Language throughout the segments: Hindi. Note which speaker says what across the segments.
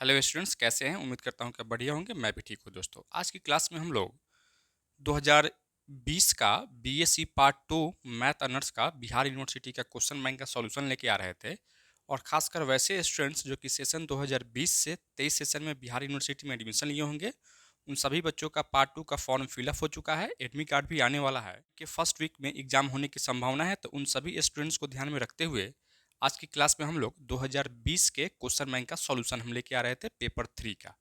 Speaker 1: हेलो स्टूडेंट्स, कैसे हैं? उम्मीद करता हूं कि आप बढ़िया होंगे। मैं भी ठीक हूं। दोस्तों, आज की क्लास में हम लोग 2020 का बीएससी पार्ट 2 मैथ ऑनर्स का बिहार यूनिवर्सिटी का क्वेश्चन बैंक का सॉल्यूशन लेके आ रहे थे। और खासकर वैसे स्टूडेंट्स जो कि सेशन 2020 से 23 सेशन में बिहार यूनिवर्सिटी में एडमिशन लिए होंगे, उन सभी बच्चों का पार्ट 2 का फॉर्म फिलअप हो चुका है। एडमिट कार्ड भी आने वाला है कि फर्स्ट वीक में एग्जाम होने की संभावना है। तो उन सभी स्टूडेंट्स को ध्यान में रखते हुए आज की क्लास में हम लोग 2020 के क्वेश्चन बैंक का सॉल्यूशन हम लेके आ रहे थे, पेपर 3 का।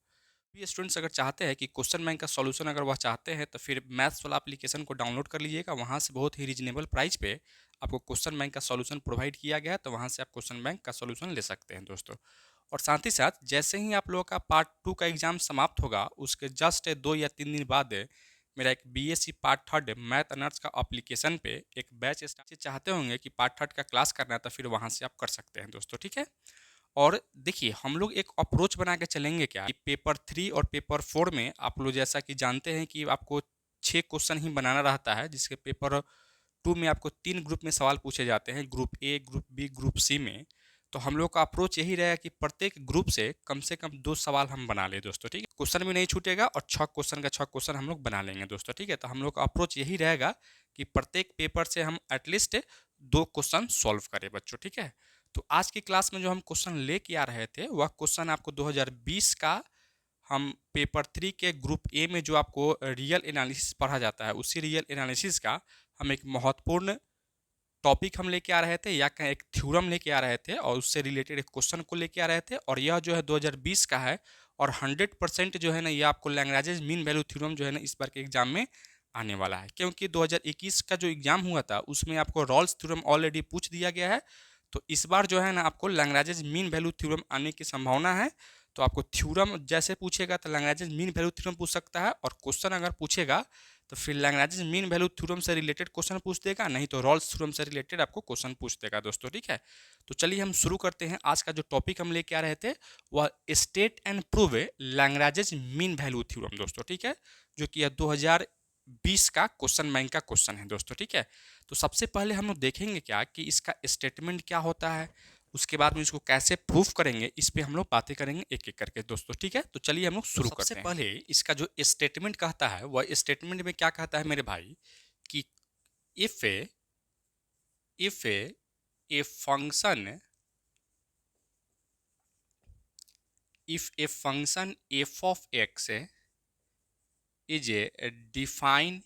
Speaker 1: भी स्टूडेंट्स अगर चाहते हैं कि क्वेश्चन बैंक का सॉल्यूशन अगर वह चाहते हैं तो फिर मैथ्स वाला एप्लीकेशन को डाउनलोड कर लीजिएगा। वहाँ से बहुत ही रीजनेबल प्राइस पे आपको क्वेश्चन बैंक का सॉल्यूशन प्रोवाइड किया गया है, तो वहाँ से आप क्वेश्चन बैंक का सॉल्यूशन ले सकते हैं दोस्तों। और साथ ही साथ जैसे ही आप लोगों का पार्ट 2 का एग्जाम समाप्त होगा, उसके जस्ट 2 या 3 दिन बाद मेरा एक बीएससी पार्ट 3 मैथ ऑनर्स का एप्लीकेशन पे एक बैच स्टार्ट चाहते होंगे कि पार्ट 3 का क्लास करना है, तो फिर वहाँ से आप कर सकते हैं दोस्तों। ठीक है। और देखिए, हम लोग एक अप्रोच बना के चलेंगे क्या कि पेपर 3 और पेपर 4 में आप लोग जैसा कि जानते हैं कि आपको 6 क्वेश्चन ही बनाना रहता है, जिसके पेपर 2 में आपको 3 ग्रुप में सवाल पूछे जाते हैं, group A, group B, group C में। तो हम लोग का अप्रोच यही रहेगा कि प्रत्येक ग्रुप से कम 2 सवाल हम बना लें दोस्तों। ठीक है, क्वेश्चन भी नहीं छूटेगा और 6 क्वेश्चन हम लोग बना लेंगे दोस्तों। ठीक है, तो हम लोग का अप्रोच यही रहेगा कि प्रत्येक पेपर से हम एटलीस्ट 2 क्वेश्चन सॉल्व करें बच्चों। ठीक है। तो आज की क्लास में जो हम क्वेश्चन लेके आ रहे थे, वह क्वेश्चन आपको 2020 का हम पेपर 3 के ग्रुप ए में जो आपको रियल एनालिसिस पढ़ा जाता है, उसी रियल एनालिसिस का हम एक महत्वपूर्ण टॉपिक हम लेके आ रहे थे, या कहें एक थ्योरम लेके आ रहे थे, और उससे रिलेटेड एक क्वेश्चन को लेके आ रहे थे। और यह जो है 2020 का है, और 100% जो है ना, ये आपको लैग्रांजेस मीन वैल्यू थ्योरम जो है ना, इस बार के एग्जाम में आने वाला है। क्योंकि 2021 का जो एग्जाम हुआ था उसमें आपको रॉल्स थ्योरम ऑलरेडी पूछ दिया गया है। तो इस बार जो है ना, आपको लैग्रांजेस मीन वैल्यू थ्योरम आने की संभावना है। तो आपको थ्योरम जैसे पूछेगा तो लैग्रांजेस मीन वैल्यू थ्योरम पूछ सकता है, और क्वेश्चन अगर पूछेगा तो फिर लैग्रांजेस मीन वैल्यू थ्योरम से रिलेटेड क्वेश्चन पूछ देगा, नहीं तो रॉल्स थ्योरम से रिलेटेड आपको क्वेश्चन पूछ देगा दोस्तों। ठीक है। तो चलिए हम शुरू करते हैं। आज का जो टॉपिक हम लेके आ रहे थे वह state and prove Lagrange's mean value theorem दोस्तों। ठीक है, जो कि 2020 का क्वेश्चन बैंक का क्वेश्चन है दोस्तों। ठीक है। तो सबसे पहले हम लोग देखेंगे क्या कि इसका स्टेटमेंट क्या होता है, उसके बाद में इसको कैसे प्रूफ करेंगे, इस पे हम लोग बातें करेंगे एक एक करके दोस्तों। ठीक है, तो चलिए हम लोग शुरू करते हैं। सबसे पहले इसका जो स्टेटमेंट कहता है, वह स्टेटमेंट में क्या कहता है मेरे भाई कि if a function if a function f of x is a defined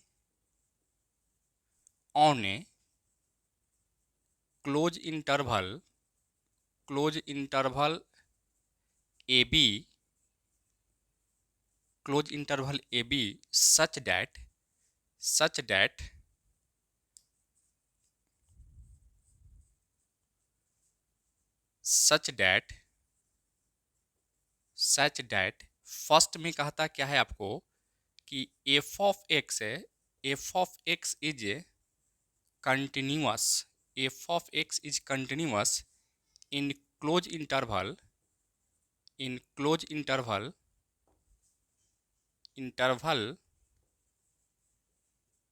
Speaker 1: on a closed interval ab such that first में कहता क्या है आपको कि f of x is continuous in close interval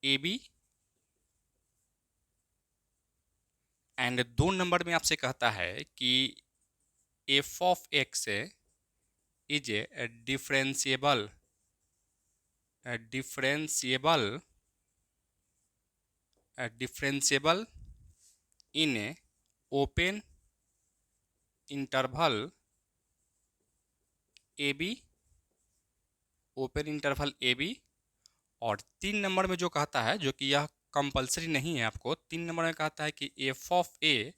Speaker 1: A b, and 2 number में आपसे कहता है कि f of x is a differentiable in a open interval A b. और 3 नंबर में जो कहता है, जो कि यह कंपलसरी नहीं है, आपको 3 नंबर में कहता है कि f of a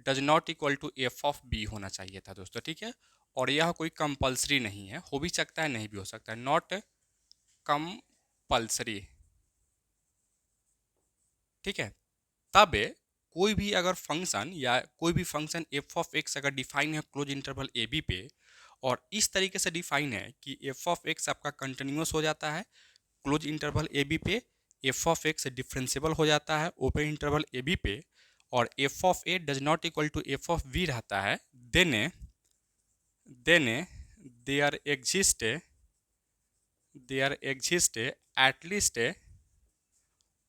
Speaker 1: does not equal to F of b होना चाहिए था दोस्तों। ठीक है। और यह कोई कंपलसरी नहीं है, हो भी सकता है नहीं भी हो सकता है, नॉट कंपलसरी। ठीक है। तब कोई भी अगर फंक्शन या कोई भी फंक्शन एफ ऑफ एक्स अगर डिफाइन है क्लोज इंटरवल ए बी पे, और इस तरीके से डिफाइन है कि एफ ऑफ एक्स आपका कंटिन्यूस हो जाता है क्लोज इंटरवल ए बी पे, एफ ऑफ एक्स डिफरेंशिएबल हो जाता है ओपन इंटरवल ए बी पे, और f of a does not equal to F of b रहता है, then there exist at least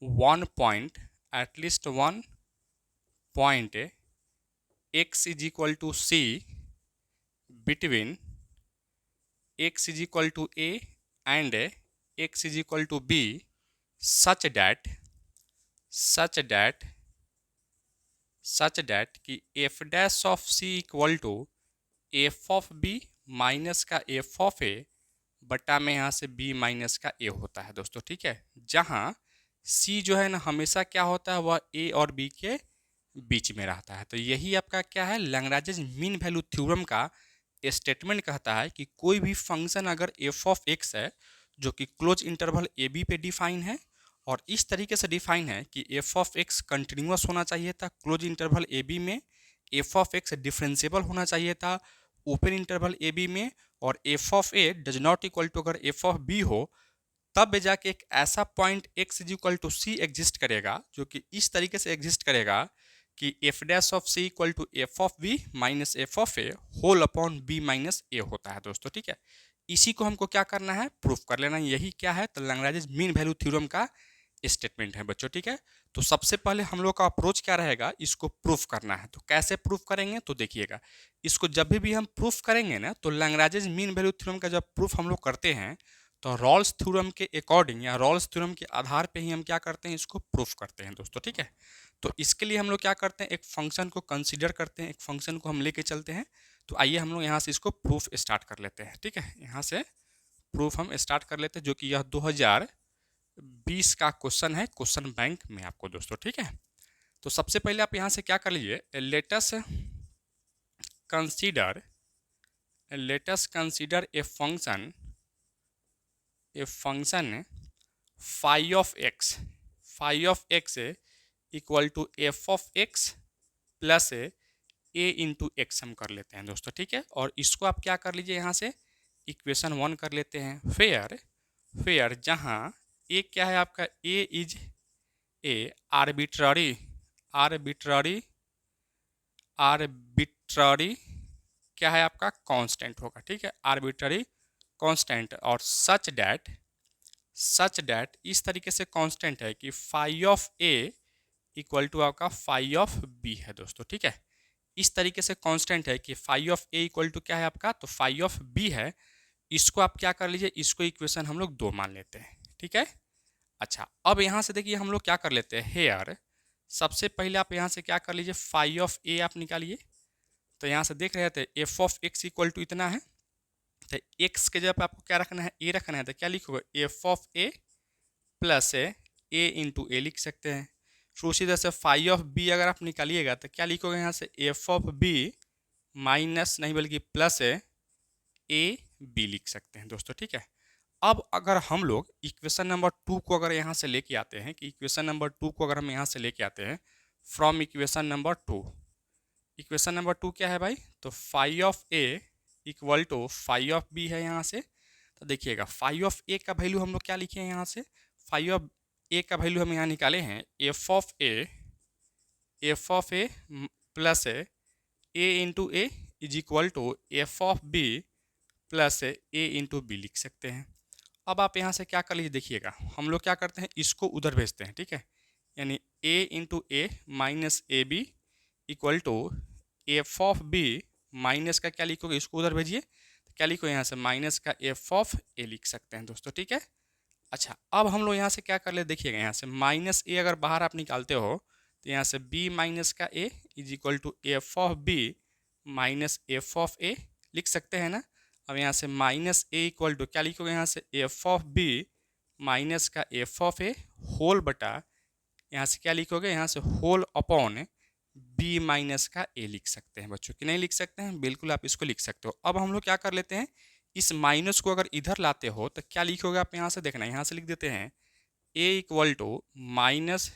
Speaker 1: one point x is equal to c between x is equal to a and x is equal to b such that कि F dash of C equal to F of B minus का एफ ऑफ ए बटा में यहाँ से b माइनस का a होता है दोस्तों, ठीक है। जहाँ c जो है ना हमेशा क्या होता है, वह a और b के बीच में रहता है। तो यही आपका क्या है, लैग्रेंज मीन वैल्यू थ्योरम का स्टेटमेंट कहता है कि कोई भी फंक्शन अगर एफ ऑफ एक्स है जो कि क्लोज इंटरवल ए बी पे डिफाइन है और इस तरीके से डिफाइन है कि एफ ऑफ एक्स कंटिन्यूअस होना चाहिए था क्लोज इंटरवल ए बी में, एफ ऑफ एक्स डिफरेंशिएबल होना चाहिए था ओपन इंटरवल ए बी में, और f of a does not equal to अगर एफ ऑफ बी हो तब जाके एक ऐसा point x is equal to c exist करेगा जो कि इस तरीके से एग्जिस्ट करेगा कि F dash of C equal to F of B minus F of a whole upon B minus ए होता है दोस्तों, ठीक है। इसी को हमको क्या करना है, प्रूफ कर लेना। यही क्या है, तो लैग्रेंज मीन वैल्यू थ्योरम का स्टेटमेंट है बच्चों, ठीक है। तो सबसे पहले हम लोग का अप्रोच क्या रहेगा, इसको प्रूफ करना है। तो कैसे प्रूफ करेंगे, तो देखिएगा, इसको जब भी हम प्रूफ करेंगे ना, तो लैग्रेंज मीन वैल्यू थ्योरम का जब प्रूफ हम लोग करते हैं तो रॉल्स थ्योरम के अकॉर्डिंग या रॉल्स थ्योरम के आधार पे ही हम क्या करते हैं, इसको प्रूफ करते हैं दोस्तों, ठीक है। तो इसके लिए हम लोग क्या करते हैं, एक फंक्शन को कंसीडर करते हैं, एक फंक्शन को हम लेके चलते हैं। तो आइए हम लोग यहाँ से इसको प्रूफ स्टार्ट कर लेते हैं, ठीक है। यहाँ से प्रूफ हम स्टार्ट कर लेते हैं, जो कि यह 2020 का क्वेश्चन है क्वेश्चन बैंक में आपको दोस्तों, ठीक है। तो सबसे पहले आप यहाँ से क्या कर लीजिए, let's consider a function phi of x equal to F of x plus A into x हम कर लेते हैं दोस्तों, ठीक है। और इसको आप क्या कर लीजिए, यहाँ से इक्वेशन 1 कर लेते हैं। फेयर जहाँ ए क्या है आपका, ए इज ए आर्बिट्ररी क्या है आपका, कांस्टेंट होगा, ठीक है, आर्बिट्ररी कांस्टेंट। और सच डैट इस तरीके से कांस्टेंट है कि phi of a equal to आपका फाई ऑफ बी है दोस्तों, ठीक है। इस तरीके से कांस्टेंट है कि phi of a equal to क्या है आपका, तो फाई ऑफ बी है। इसको आप क्या कर लीजिए, इसको इक्वेशन हम लोग 2 मान लेते हैं, ठीक है। अच्छा, अब यहाँ से देखिए हम लोग क्या कर लेते हैं, हेयर सबसे पहले आप यहाँ से क्या कर लीजिए, फाई ऑफ ए आप निकालिए। तो यहाँ से देख रहे थे f of x equal to इतना है, तो एक्स के जब आपको क्या रखना है, ए रखना है, तो क्या लिखोगे, F of A plus A into A लिख सकते हैं। फिर उसी तरह से फाई ऑफ बी अगर आप निकालिएगा तो क्या लिखोगे, यहाँ से एफ ऑफ बी माइनस नहीं बल्कि प्लस ए बी लिख सकते हैं दोस्तों, ठीक है। अब अगर हम लोग इक्वेशन नंबर 2 को अगर यहाँ से लेके आते हैं, कि इक्वेशन नंबर 2 को अगर हम यहाँ से लेके आते हैं from equation number 2, equation number 2 क्या है भाई, तो phi of a equal to phi of b है यहाँ से। तो देखिएगा फाई ऑफ ए का वैल्यू हम लोग क्या लिखे हैं, यहाँ से फाई ऑफ ए का वैल्यू हम यहाँ निकाले हैं f of A plus A into a is equal to F of b plus A into b लिख सकते हैं। अब आप यहाँ से क्या कर लीजिए, देखिएगा हम लोग क्या करते हैं, इसको उधर भेजते हैं, ठीक है। यानी A into A minus A B equal to F of B minus का क्या लिखोगे, इसको उधर भेजिए, तो क्या लिखो यहाँ से माइनस का एफ ऑफ ए लिख सकते हैं दोस्तों, ठीक है। अच्छा, अब हम लोग यहाँ से क्या कर ले, देखिएगा यहाँ से माइनस ए अगर बाहर आप निकालते हो तो यहाँ से b माइनस का A is equal to F of B minus F of A लिख सकते हैं ना। अब यहाँ से माइनस ए इक्वल टू क्या लिखोगे, यहाँ से एफ ऑफ बी माइनस का एफ ऑफ ए होल बटा यहाँ से क्या लिखोगे, यहाँ से होल अपॉन b माइनस का a लिख सकते हैं बच्चों, कि नहीं लिख सकते हैं, बिल्कुल आप इसको लिख सकते हो। अब हम लोग क्या कर लेते हैं, इस माइनस को अगर इधर लाते हो तो क्या लिखोगे आप, यहाँ से देखना, यहाँ से लिख देते हैं a equal to minus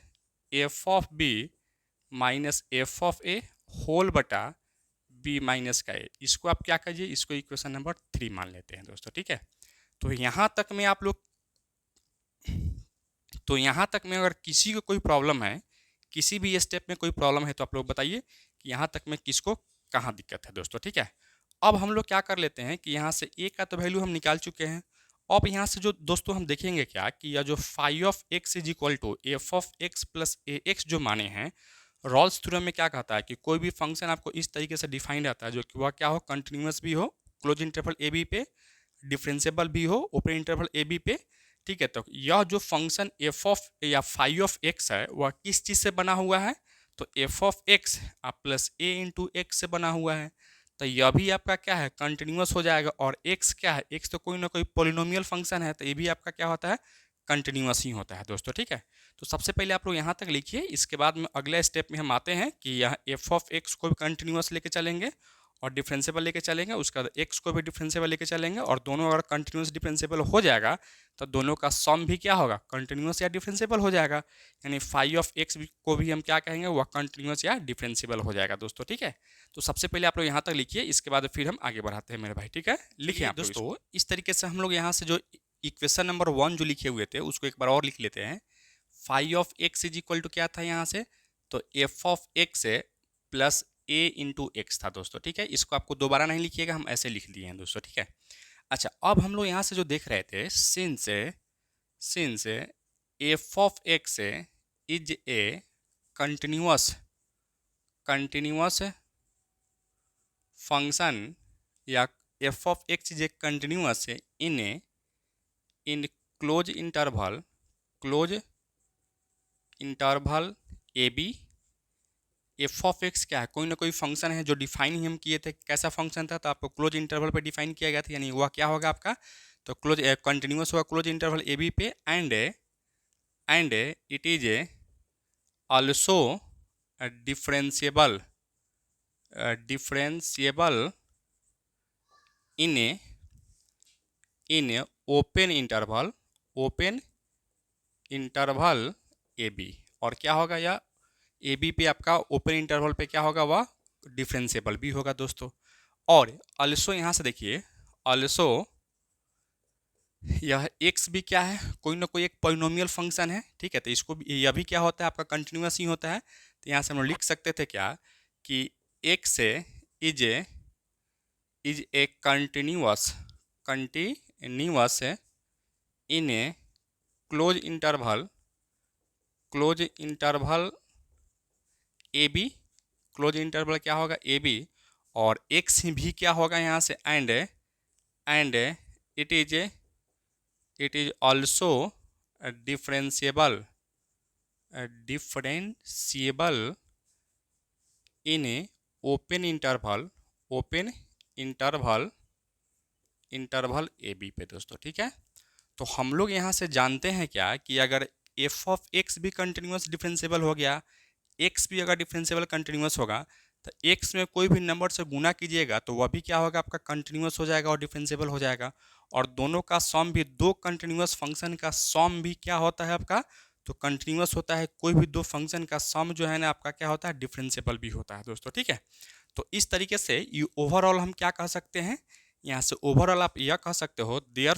Speaker 1: F of B minus F of a whole बटा b माइनस का a। इसको आप क्या कीजिए, इसको इक्वेशन नंबर 3 मान लेते हैं दोस्तों, ठीक है। तो यहाँ तक में आप लोग, तो यहाँ तक में अगर किसी को कोई प्रॉब्लम है, किसी भी स्टेप में कोई प्रॉब्लम है तो आप लोग बताइए कि यहाँ तक में किसको कहाँ दिक्कत है दोस्तों, ठीक है। अब हम लोग क्या कर लेते हैं कि यहाँ से ए का तो वैल्यू हम निकाल चुके हैं। अब यहाँ से जो दोस्तों हम देखेंगे क्या कि यह जो phi of x is equal to F of x plus a x जो माने हैं, रॉल्स थ्योरम में क्या कहता है कि कोई भी फंक्शन आपको इस तरीके से डिफाइन रहता है जो कि वह क्या हो, कंटिन्यूस भी हो क्लोज इंटरवल ए बी पे, डिफरेंशिएबल भी हो ओपन इंटरवल ए बी पे, ठीक है। तो यह जो फंक्शन एफ ऑफ या फाई ऑफ एक्स है वह किस चीज़ से बना हुआ है, तो F of x plus A into x से बना हुआ है। तो यह भी आपका क्या है, कंटिन्यूस हो जाएगा। और एक्स क्या है, एक्स तो कोई ना कोई पोलिनोमियल फंक्शन है, तो ये भी आपका क्या होता है, कंटिन्यूस ही होता है दोस्तों, ठीक है। तो सबसे पहले आप लोग यहाँ तक लिखिए, इसके बाद में अगले स्टेप में हम आते हैं कि यहाँ एफ ऑफ एक्स को भी कंटिन्यूस लेके चलेंगे और डिफरेंशिएबल लेके चलेंगे, उसका एक्स को भी डिफरेंशिएबल लेके चलेंगे, और दोनों अगर कंटिन्यूस डिफरेंशिएबल हो जाएगा तो दोनों का सम भी क्या होगा, कंटिन्यूस या डिफरेंशिएबल हो जाएगा। यानी फाई ऑफ एक्स को भी हम क्या कहेंगे, वह कंटिन्यूस या डिफरेंशिएबल हो जाएगा दोस्तों, ठीक है। तो सबसे पहले आप लोग यहाँ तक लिखिए, इसके बाद फिर हम आगे बढ़ाते हैं मेरे भाई, ठीक है। लिखिए आप दोस्तों, इस तरीके से हम लोग यहाँ से जो इक्वेशन नंबर 1 जो लिखे हुए थे उसको एक बार और लिख लेते हैं। Phi of x is equal to क्या था यहाँ से, तो F of x plus A into x था दोस्तों, ठीक है। इसको आपको दोबारा नहीं लिखिएगा, हम ऐसे लिख दिए हैं दोस्तों, ठीक है। अच्छा, अब हम लोग यहाँ से जो देख रहे थे, since F of x is a continuous function, या F of x is a continuous in close interval A B. F of X क्या है, कोई ना कोई फंक्शन है जो डिफाइन ही हम किए थे, कैसा फंक्शन था, तो आपको क्लोज इंटरवल पे डिफाइन किया गया था, यानी वह क्या होगा आपका, तो क्लोज कंटिन्यूस होगा क्लोज इंटरवल ए बी पे, and it is also differentiable in open interval A b. और क्या होगा, या ए बी पे आपका ओपन इंटरवल पे क्या होगा, वह डिफरेंशिएबल भी होगा दोस्तों। और अल्सो यहाँ से देखिए, अल्सो यह एक्स भी क्या है, कोई ना कोई एक पॉलिनोमियल फंक्शन है, ठीक है। तो इसको भी, यह भी क्या होता है आपका, कंटिन्यूस ही होता है। तो यहाँ से हम लोग लिख सकते थे क्या, कि x is a continuous in a close interval A b. Close interval क्या होगा, ए बी, और एक्स भी क्या होगा यहाँ से, and it is also differentiable in open interval A b पे दोस्तों, ठीक है। तो हम लोग यहाँ से जानते हैं क्या, कि अगर एफ ऑफ एक्स भी कंटिन्यूस डिफरेंशिएबल हो गया, एक्स भी अगर डिफरेंशिएबल कंटिन्यूस होगा, तो एक्स में कोई भी नंबर से गुना कीजिएगा तो वह भी क्या होगा, आपका कंटिन्यूस हो जाएगा और डिफरेंशिएबल हो जाएगा। और दोनों का सम भी, दो कंटिन्यूस फंक्शन का सम भी क्या होता है आपका, तो कंटिन्यूस होता है। कोई भी दो फंक्शन का सम जो है ना आपका क्या होता है, डिफरेंशिएबल भी होता है दोस्तों, ठीक है। तो इस तरीके से ये ओवरऑल हम क्या कह सकते हैं, यहाँ से ओवरऑल आप यह कह सकते हो, देयर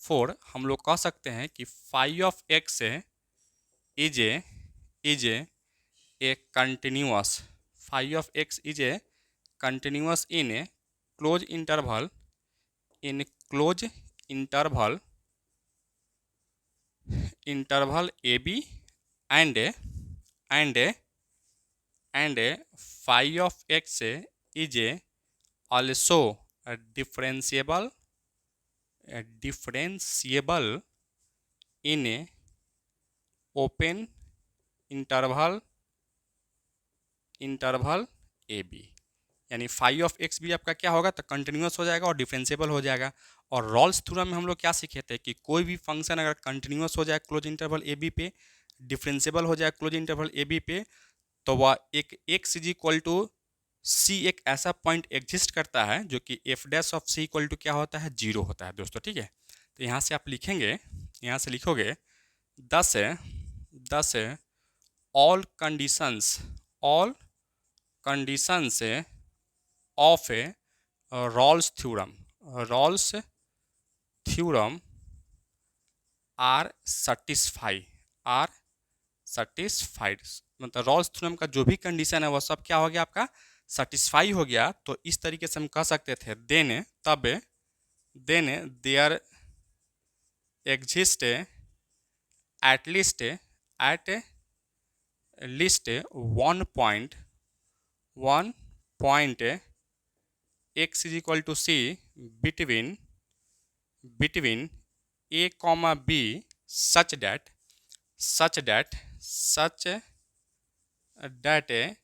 Speaker 1: फोर हम लोग कह सकते हैं कि phi of x is a continuous, phi of x is a continuous in a close interval A b, and phi of x is a also differentiable in a open interval A b. यानी फाई ऑफ एक्स भी आपका क्या होगा, तो कंटिन्यूस हो जाएगा और डिफरेंशिएबल हो जाएगा। और रॉल्स थ्योरम में हम लोग क्या सीखे थे, कि कोई भी फंक्शन अगर कंटिन्यूस हो जाए क्लोज इंटरवल ए बी पे, डिफरेंशिएबल हो जाए क्लोज इंटरवल ए बी पे, तो वह एक x is equal to c, एक ऐसा पॉइंट एग्जिस्ट करता है जो कि F dash of C equal to क्या होता है, जीरो होता है दोस्तों, ठीक है। तो यहाँ से आप लिखेंगे, यहाँ से लिखोगे 10 all conditions of a Rolle's theorem are satisfied. मतलब रॉल्स थ्योरम का जो भी कंडीशन है वह सब क्या हो गया, आपका सेटिस्फाई हो गया। तो इस तरीके से हम कह सकते थे, then there exist at least one point x is equal to c between a comma b such that a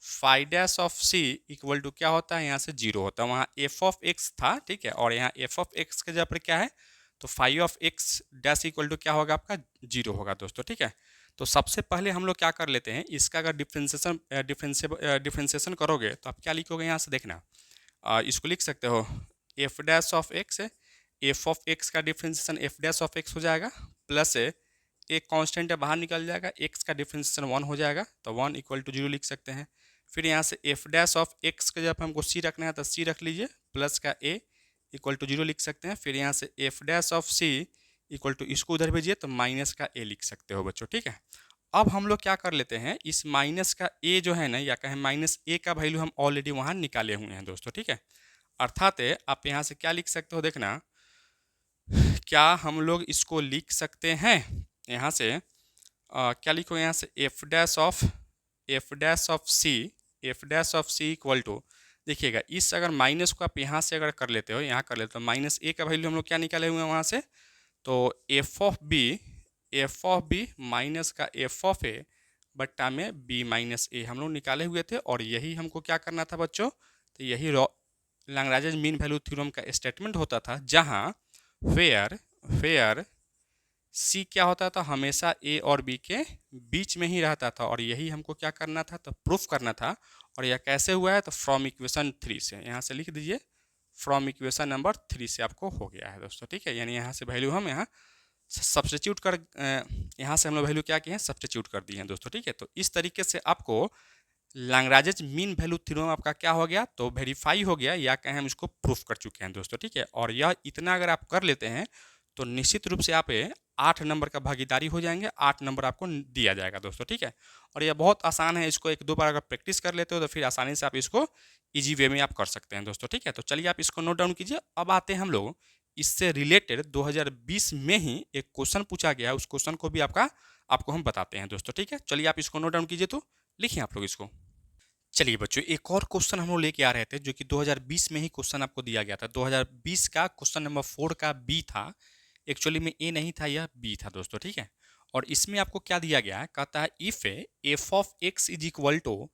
Speaker 1: phi dash of C equal to क्या होता है, यहाँ से जीरो होता है। वहाँ एफ ऑफ एक्स था, ठीक है, और यहाँ एफ ऑफ एक्स के जगह पर क्या है, तो phi of x dash equal to क्या होगा आपका, जीरो होगा दोस्तों, ठीक है। तो सबसे पहले हम लोग क्या कर लेते हैं, इसका अगर डिफ्रेंसिएशन करोगे तो आप क्या लिखोगे, यहाँ से देखना, इसको लिख सकते हो F dash of X, F of X का differentiation F dash of X हो जाएगा, प्लस एक कांस्टेंट है बाहर निकल जाएगा, एक्स का डिफ्रेंसिएशन 1 हो जाएगा, तो 1 इक्वल टू 0 लिख सकते हैं। फिर यहाँ से एफ डैश ऑफ एक्स के जब हमको सी रखना है तो सी रख लीजिए, प्लस का ए इक्वल टू 0 लिख सकते हैं। फिर यहाँ से F dash of C equal to इसको उधर भेजिए तो माइनस का ए लिख सकते हो बच्चों, ठीक है। अब हम लोग क्या कर लेते हैं, इस माइनस का ए जो है ना, या कहें माइनस ए का वैल्यू हम ऑलरेडी वहाँ निकाले हुए हैं दोस्तों, ठीक है। अर्थात आप यहाँ से क्या लिख सकते हो, देखना, क्या हम लोग इसको लिख सकते हैं यहाँ से, क्या लिखो यहाँ से F dash of C equal to, देखिएगा इस अगर माइनस को आप यहाँ से अगर कर लेते हो, यहाँ कर लेते हो, माइनस ए का वैल्यू हम लोग क्या निकाले हुए हैं वहाँ से, तो एफ ऑफ बी माइनस का एफ ऑफ ए बट्टा में बी माइनस ए हम लोग निकाले हुए थे, और यही हमको क्या करना था बच्चों, तो यही लैग्रांज मीन वैल्यू थ्योरम का स्टेटमेंट होता था, जहाँ फेयर सी क्या होता था, हमेशा ए और बी के बीच में ही रहता था, और यही हमको क्या करना था, तो प्रूफ करना था। और यह कैसे हुआ है, तो फ्रॉम इक्वेशन 3 से, यहाँ से लिख दीजिए फ्रॉम इक्वेशन नंबर 3 से आपको हो गया है दोस्तों, ठीक है। यानी यहाँ से वैल्यू हम यहाँ सब्स्टिट्यूट कर, यहाँ से हम लोग वैल्यू क्या किए हैं, सब्स्टिट्यूट कर दिए हैं दोस्तों, ठीक है। तो इस तरीके से आपको लैग्रांज मीन वैल्यू थ्योरम आपका क्या हो गया, तो वेरीफाई हो गया, या कहें हम इसको प्रूफ कर चुके हैं दोस्तों, ठीक है। और यह इतना अगर आप कर लेते हैं तो निश्चित रूप से आप 8 नंबर का भागीदारी हो जाएंगे, 8 नंबर आपको दिया जाएगा दोस्तों, ठीक है। और यह बहुत आसान है, इसको 1-2 बार अगर प्रैक्टिस कर लेते हो तो फिर आसानी से आप इसको ईजी वे में आप कर सकते हैं दोस्तों, ठीक है। तो चलिए आप इसको नोट डाउन कीजिए। अब आते हैं हम लोग इससे रिलेटेड 2020 में ही एक क्वेश्चन पूछा गया है, उस क्वेश्चन को भी आपको हम बताते हैं दोस्तों, ठीक है। चलिए आप इसको नोट डाउन कीजिए, तो लिखिए आप लोग इसको। चलिए बच्चों, एक और क्वेश्चन हम लोग लेके आ रहे थे, जो कि 2020 में ही क्वेश्चन आपको दिया गया था। 2020 का क्वेश्चन नंबर 4 का बी था, एक्चुअली में ए नहीं था, यह बी था दोस्तों, ठीक है। और इसमें आपको क्या दिया गया है, कहता है if F of x is equal to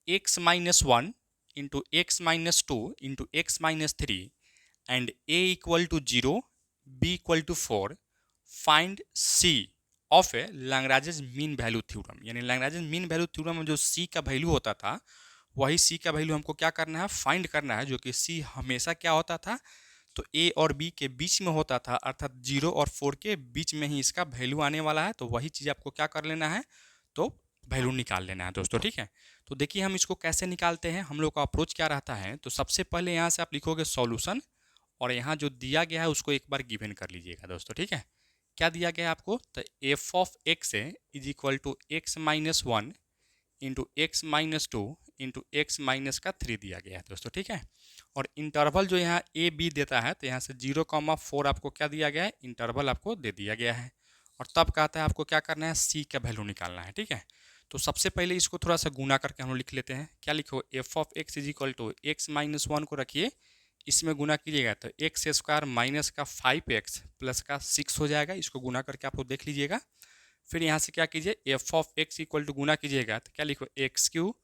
Speaker 1: X minus 1 into X minus 2 into X minus 3 and A equal to 0 B equal to 4, find C of A Lagrange mean value theorem. यानी लैग्रांज मीन वैल्यू थ्योरम में जो सी का वैल्यू होता था, वही सी का वैल्यू हमको क्या करना है, फाइंड करना है, जो कि सी हमेशा क्या होता था, तो ए और बी के बीच में होता था, अर्थात 0 और 4 के बीच में ही इसका वैल्यू आने वाला है। तो वही चीज़ आपको क्या कर लेना है, तो वैल्यू निकाल लेना है दोस्तों, ठीक है। तो देखिए हम इसको कैसे निकालते हैं, हम लोग का अप्रोच क्या रहता है। तो सबसे पहले यहाँ से आप लिखोगे सॉल्यूशन, और यहाँ जो दिया गया है उसको एक बार गिवन कर लीजिएगा दोस्तों, ठीक है। क्या दिया गया है आपको, तो F of x is equal to X minus 1 into X minus 2 into X minus का 3 दिया गया है दोस्तों, ठीक है। और इंटरवल जो यहाँ ए बी देता है, तो यहाँ से 0,4 आपको क्या दिया गया है, इंटरवल आपको दे दिया गया है। और तब कहता है आपको क्या करना है, सी का वैल्यू निकालना है, ठीक है। तो सबसे पहले इसको थोड़ा सा गुना करके हम लोग लिख लेते हैं। क्या लिखो, F of x is equal to X minus 1 को रखिए, इसमें गुना कीजिएगा तो एक्स स्क्वायर माइनस का 5x प्लस का 6 हो जाएगा। इसको गुना करके आप लोग देख लीजिएगा। फिर यहाँ से क्या कीजिए, F of x equal to गुना कीजिएगा तो क्या लिखो, एक्स क्यू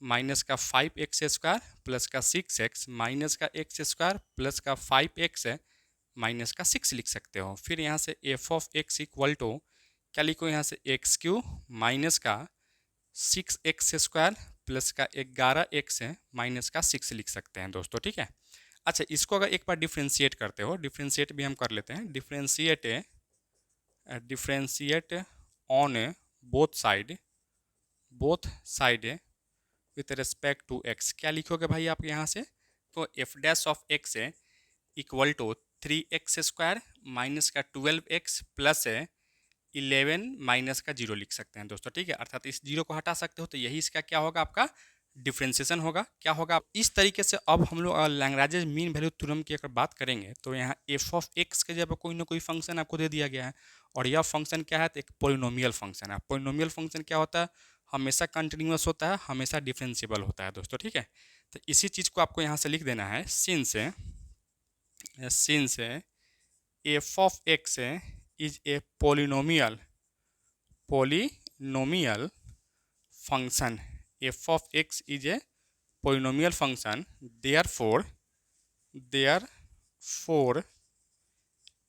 Speaker 1: माइनस का 5x स्क्वायर प्लस का 6x माइनस का एक्स स्क्वायर प्लस का 5x माइनस का 6 लिख सकते हो। फिर यहाँ से F of x equal to क्या लिखो, यहाँ से एक्स क्यू माइनस का 6x स्क्वायर प्लस का 11x माइनस का 6 लिख सकते हैं दोस्तों, ठीक है। अच्छा, इसको अगर एक बार डिफ्रेंशिएट करते हो, डिफ्रेंशिएट भी हम कर लेते हैं। Differentiate on both side with respect to X. क्या लिखोगे भाई आप यहाँ से, तो F dash of x equal to 3x square minus का 12x प्लस 11 माइनस का 0 लिख सकते हैं दोस्तों, ठीक है। अर्थात इस 0 को हटा सकते हो, तो यही इसका क्या होगा, आपका डिफ्रेंसिएशन होगा। क्या होगा, इस तरीके से अब हम लोग लैग्रांज मीन वैल्यू थ्योरम की अगर बात करेंगे, तो यहाँ एफ ऑफ एक्स के जगह कोई ना कोई फंक्शन आपको दे दिया गया है, और यह फंक्शन क्या है, तो एक पोलिनोमियल फंक्शन है। पोलिनोमियल फंक्शन क्या होता है, हमेशा कंटिन्यूअस होता है, हमेशा डिफरेंशिएबल होता है दोस्तों, ठीक है। तो इसी चीज़ को आपको यहाँ से लिख देना है, since F of x is A polynomial function, f of x is A polynomial function, therefore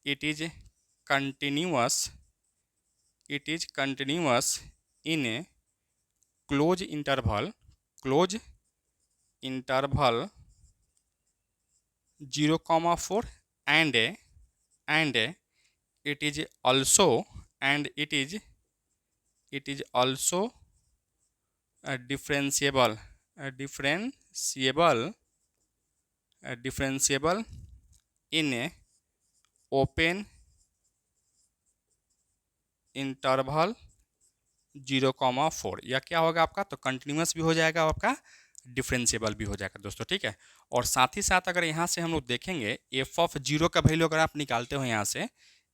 Speaker 1: it is continuous in a closed interval 0,4 and it is also differentiable in a open interval 0,4, या क्या होगा आपका, तो कंटिन्यूस भी हो जाएगा और आपका डिफरेंशिएबल भी हो जाएगा दोस्तों, ठीक है। और साथ ही साथ अगर यहाँ से हम लोग देखेंगे एफ ऑफ जीरो का वैल्यू अगर आप निकालते हो, यहाँ से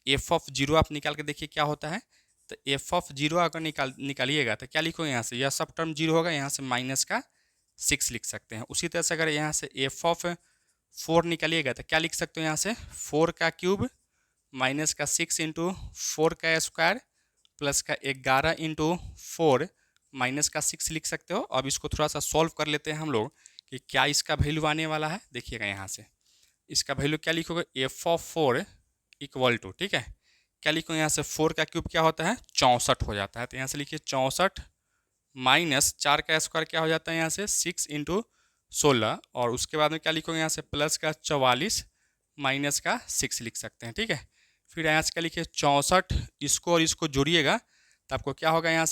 Speaker 1: एफ ऑफ जीरो आप निकाल के देखिए क्या होता है। तो एफ ऑफ जीरो अगर निकालिएगा तो क्या लिखोगे, यहाँ से यह सब टर्म जीरो होगा, यहाँ से माइनस का 6 लिख सकते हैं। उसी तरह से अगर यहाँ से एफ ऑफ 4 निकालिएगा तो क्या लिख सकते हो, यहाँ से 4 का क्यूब माइनस का 6 इंटू 4 का स्क्वायर प्लस का 11 इंटू 4 माइनस का 6 लिख सकते हो। अब इसको थोड़ा सा सॉल्व कर लेते हैं हम लोग कि क्या इसका वैल्यू आने वाला है। देखिएगा यहाँ से इसका वैल्यू क्या लिखोगे, एफ ऑफ 4 इक्वल टू, ठीक है, क्या लिखोगे यहाँ से 4 का क्यूब क्या होता है 64 हो जाता है। तो यहाँ से लिखिए 64 माइनस 4 का स्क्वायर क्या हो जाता है यहाँ से 6 इंटू 16, और उसके बाद में क्या लिखोगे यहाँ से प्लस का 44 माइनस का 6 लिख सकते हैं, ठीक है। फिर यहाँ से क्या लिखिए 64, इसको और इसको जोड़िएगा तो आपको क्या होगा, यहाँ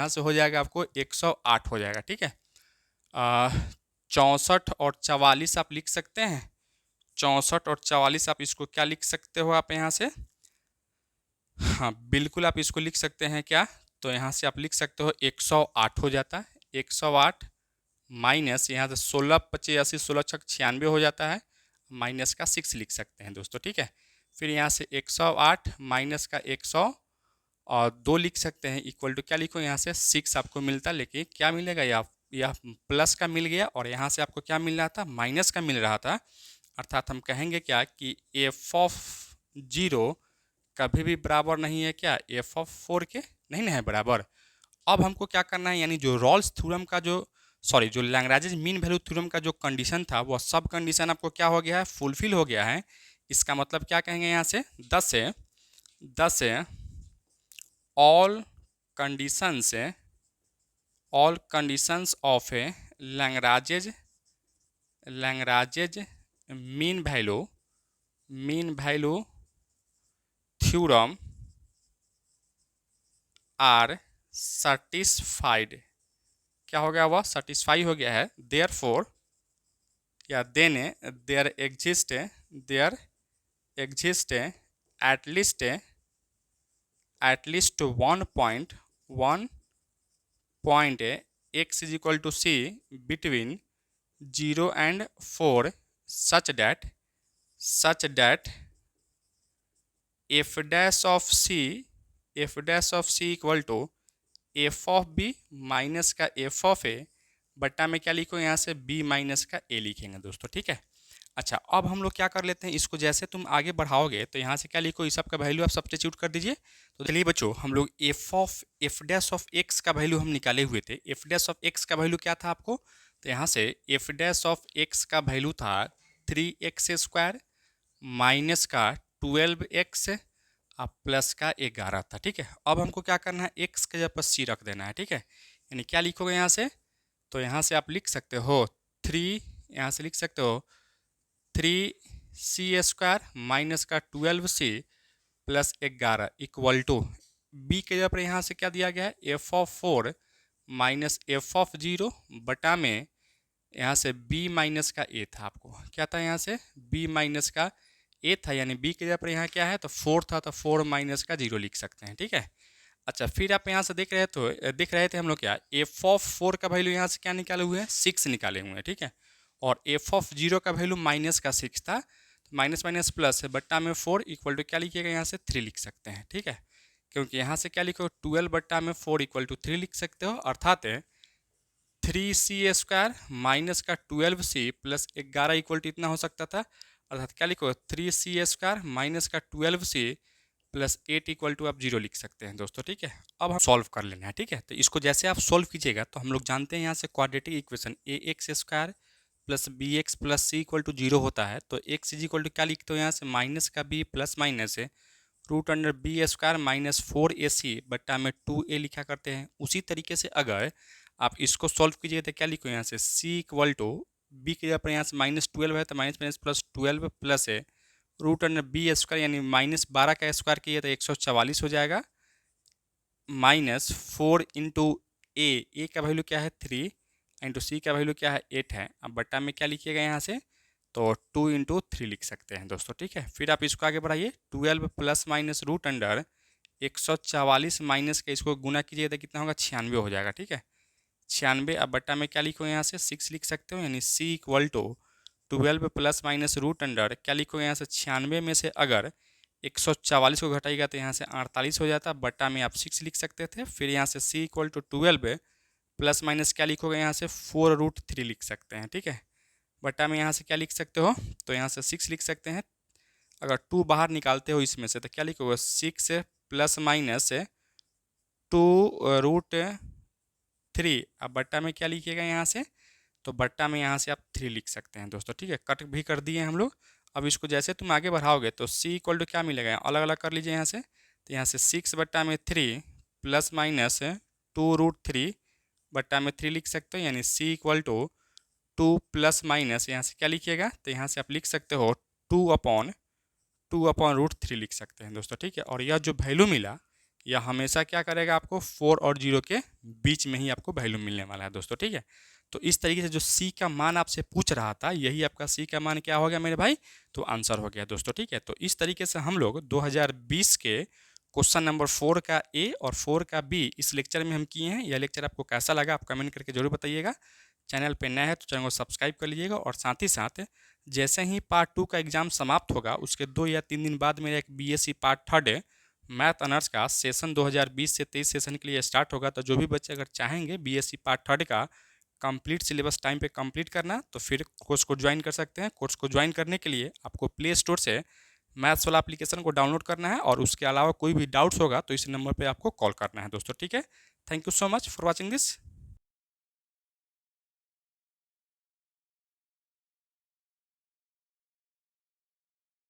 Speaker 1: से हो जाएगा आपको 108 हो जाएगा, ठीक है। 64 और 44 आप लिख सकते हैं, 64 और 44 आप इसको क्या लिख सकते हो आप यहाँ से, हाँ बिल्कुल आप इसको लिख सकते हैं क्या, तो यहाँ से आप लिख सकते हो 108 हो जाता है। 108 माइनस यहाँ से 16 × 85 16 × 96 हो जाता है, माइनस का 6 लिख सकते हैं दोस्तों, ठीक है। फिर यहाँ से 108 माइनस का 102 लिख सकते हैं, इक्वल टू क्या लिखो, यहाँ से 6 आपको मिलता है, लेकिन क्या मिलेगा, यह प्लस का मिल गया और यहाँ से आपको क्या मिल रहा था, माइनस का मिल रहा था। अर्थात हम कहेंगे क्या कि एफ ऑफ जीरो कभी भी बराबर नहीं है क्या, एफ ऑफ 4 के नहीं है बराबर। अब हमको क्या करना है, यानी जो रॉल्स थ्योरम का जो लैग्रांज मीन वैल्यू थ्योरम का जो कंडीशन था वो सब कंडीशन आपको क्या हो गया है, फुलफिल हो गया है। इसका मतलब क्या कहेंगे यहाँ से 10 से all conditions of A Lagrange mean value theorem are satisfied, क्या हो गया, वह सेटिस्फाई हो गया है। देयरफॉर या then there exist at least one point x is equal to c between 0 and 4 such that f dash of c equal to f of b minus का f of a बट्टा में क्या लिखो, यहाँ से b माइनस का a लिखेंगे दोस्तों, ठीक है। अच्छा अब हम लोग क्या कर लेते हैं, इसको जैसे तुम आगे बढ़ाओगे तो यहाँ से क्या लिखो, इस सब का वैल्यू आप सब्स्टिट्यूट कर दीजिए। तो चलिए बच्चों हम लोग एफ डैश ऑफ एक्स का वैल्यू हम निकाले हुए थे। एफ डैश ऑफ एक्स का वैल्यू क्या था आपको, तो यहाँ से एफ डैश ऑफ एक्स का वैल्यू था 3x² माइनस का 12x प्लस का 11 था, ठीक है। अब हमको क्या करना है, x के जगह पर c रख देना है, ठीक है। यानी क्या लिखोगे यहाँ से, तो यहाँ से आप लिख सकते हो 3, यहाँ से लिख सकते हो 3c² माइनस का 12c plus 11 equal to b के जगह पर यहाँ से क्या दिया गया है, f of 4 minus f of 0 बटा में यहाँ से b माइनस का a था, आपको क्या था यहाँ से b माइनस का a था, यानी b के जगह पर यहाँ क्या है, तो 4 था, तो 4 माइनस का 0 लिख सकते हैं, ठीक है। अच्छा फिर आप यहाँ से देख रहे थे हम लोग क्या, f ऑफ 4 का वैल्यू यहाँ से क्या निकाले हुए हैं, 6 निकाले हुए हैं, ठीक है। और f ऑफ 0 का वैल्यू माइनस का 6 था, तो माइनस माइनस प्लस है, बट्टा में 4 इक्वल टू क्या लिखिएगा, यहाँ से 3 लिख सकते हैं, ठीक है। क्योंकि यहाँ से क्या लिखो 12/4 इक्वल टू 3 लिख सकते हो, अर्थात 3c² माइनस का 12c प्लस 11 इक्वल टू इतना हो सकता था, अर्थात क्या लिखो 3c² माइनस का 12c प्लस 8 इक्वल टू आप 0 लिख सकते हैं दोस्तों। ठीक है, अब हम सॉल्व कर लेना है। ठीक है, तो इसको जैसे आप सॉल्व कीजिएगा तो हम लोग जानते हैं यहाँ से quadratic equation ax² plus bx plus c equal to 0 होता है। तो x इज इक्वल टू क्या लिखते हो यहाँ से माइनस का b प्लस माइनस है √b² माइनस 4ac बट्टा में 2a लिखा करते हैं। उसी तरीके से अगर आप इसको सॉल्व कीजिए तो क्या लिखो यहाँ से c इक्वल टू b के जगह पर यहाँ से -12 है तो माइनस माइनस प्लस 12 प्लस है √b² यानी -12 का स्क्वायर किए तो 144 हो जाएगा, माइनस 4 इंटू ए का वैल्यू क्या है 3 इंटू सी का वैल्यू क्या है 8 है। अब बट्टा में क्या लिखिएगा यहाँ से तो 2 इंटू 3 लिख सकते हैं दोस्तों। ठीक है, फिर आप इसको आगे बढ़ाइए 12 प्लस माइनस √144 माइनस का इसको गुना कीजिए तो कितना होगा 96 हो जाएगा। ठीक है, 96। अब बट्टा में क्या लिखो यहाँ से 6 लिख सकते हो, यानी c equal to 12 plus minus √ क्या लिखो यहाँ से 96 में से अगर 144 को घटाइएगा तो यहाँ से 48 हो जाता, बट्टा में आप 6 लिख सकते थे। फिर यहाँ से c equal to 12 plus minus क्या लिखोगे यहाँ से 4√3 लिख सकते हैं। ठीक है, बट्टा में यहाँ से क्या लिख सकते हो तो यहाँ से 6 लिख सकते हैं। अगर 2 बाहर निकालते हो इसमें से तो क्या लिखोगे 6 प्लस माइनस 2√3। अब बट्टा में क्या लिखिएगा यहाँ से तो बट्टा में यहाँ से आप 3 लिख सकते हैं दोस्तों। ठीक है, कट भी कर दिए हम लोग। अब इसको जैसे तुम आगे बढ़ाओगे तो c इक्वल टू क्या मिलेगा, अलग अलग कर लीजिए यहाँ से। तो यहाँ से 6/3 प्लस माइनस 2√3 बट्टा में 3 लिख सकते हो, यानी c equal to 2 plus minus यहाँ से क्या लिखिएगा तो यहाँ से आप लिख सकते हो 2/√3 लिख सकते हैं दोस्तों। ठीक है, और यह जो वैल्यू मिला यह हमेशा क्या करेगा आपको 4 और 0 के बीच में ही आपको वैल्यू मिलने वाला है दोस्तों। ठीक है, तो इस तरीके से जो c का मान आपसे पूछ रहा था यही आपका c का मान क्या हो गया मेरे भाई, तो आंसर हो गया दोस्तों। ठीक है, तो इस तरीके से हम लोग 2020 के क्वेश्चन नंबर 4 का ए और 4 का बी इस लेक्चर में हम किए हैं। यह लेक्चर आपको कैसा लगा आप कमेंट करके जरूर बताइएगा। चैनल पे नया है तो चैनल को सब्सक्राइब कर लीजिएगा, और साथ ही साथ जैसे ही पार्ट 2 का एग्जाम समाप्त होगा उसके 2 या 3 दिन बाद मेरा एक बीएससी पार्ट 3 मैथ ऑनर्स का सेशन 2020 से 23 सेशन के लिए स्टार्ट होगा। तो जो भी बच्चे अगर चाहेंगे बीएससी पार्ट 3 का कंप्लीट सिलेबस टाइम पे कंप्लीट करना तो फिर कोर्स को ज्वाइन कर सकते हैं। कोर्स को ज्वाइन करने के लिए आपको प्ले स्टोर से मैथ्स वाला एप्लीकेशन को डाउनलोड करना है, और उसके अलावा कोई भी डाउट्स होगा तो इस नंबर पे आपको कॉल करना है दोस्तों। ठीक है, thank you so much for watching this.